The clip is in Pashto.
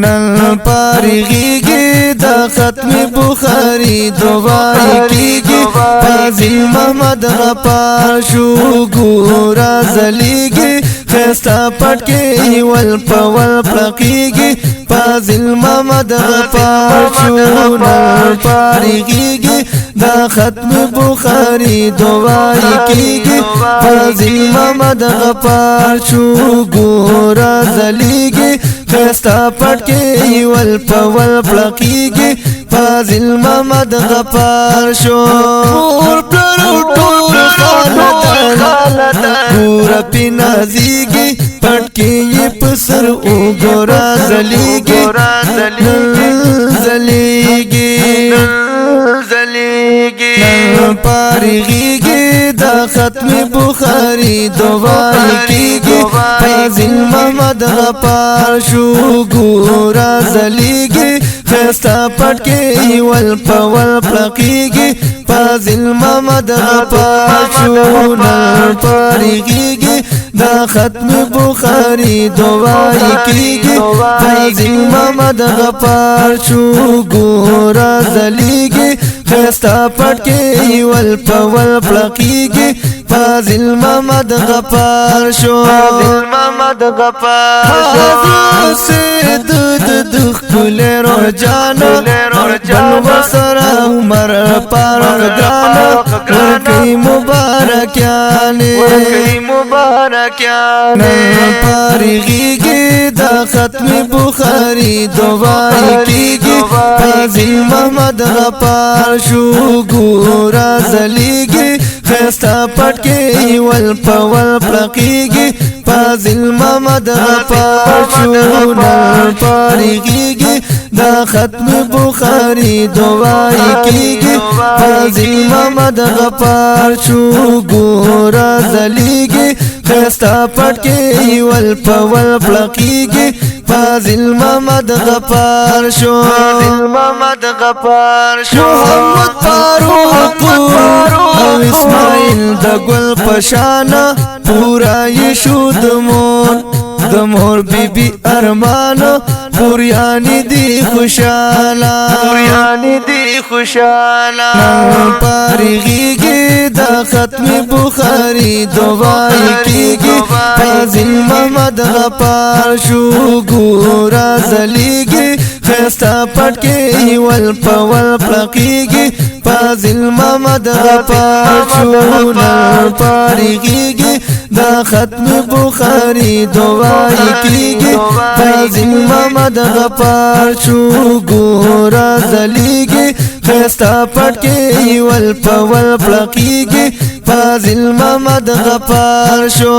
نن پارغیږي د ختم بخاری دوای کیږي فاضل محمد غفار شو ګورا زلیږي خستا پټ کې ول پول پړقیږي فاضل محمد غفار شو نن پارغیږي د ختم بخاری دوای کیږي فاضل محمد غفار شو ګورا زلیږي خستا پټ کې ول پول پړقیږي فاضل محمد غفار شو اور پر ټول خالد پور پنازيږي پټ کې پسر وګورا زليږي پارغیږي د ختم بخاری دوای کیږي فاضل محمد غفار شو ګورا زلیږي خستا پټ کې ول پول پړقیږي فاضل محمد غفار شو نن پارغیږي د ختم بخاری دوای کیږي فاضل محمد غفار شو ګورا زلیږي خستا پټ کې ول پول پړقیږي فاضل محمد غفار شو محمد غفار شو سید د خپل رجانا بل وسر عمر پارغ گرانا ورکی مبارکیانے پارغیږي د ختم بخاری دوای کیږي فاضل محمد غفار شو ګورا زلیږي خستا پټ کې ول پول پړقیږي فاضل محمد غفار شو نن پارغیږي د ختم بخاری دوای کیږي فاضل محمد غفار شو ګورا زلیږي خستا پټ کې ول پول پړقیږي فاضل محمد غفار شو محمد فاروق او اسماعیل د ګل پشانا پورا یشو د مور بی بی ارمان پوریانی دی خوشالا پارغیږي د ختم بخاری دوای کیږي فاضل محمد غفار شو ګورا زلیږي خستا پټ کې ول پول پړقیږي فاضل محمد غفار شو نن پارغیږي د ختم بخاری دوای کیږي فاضل محمد غفار شو ګورا زلیږي خستا پټ کې ول پول پړقیږي فاضل محمد غفار شو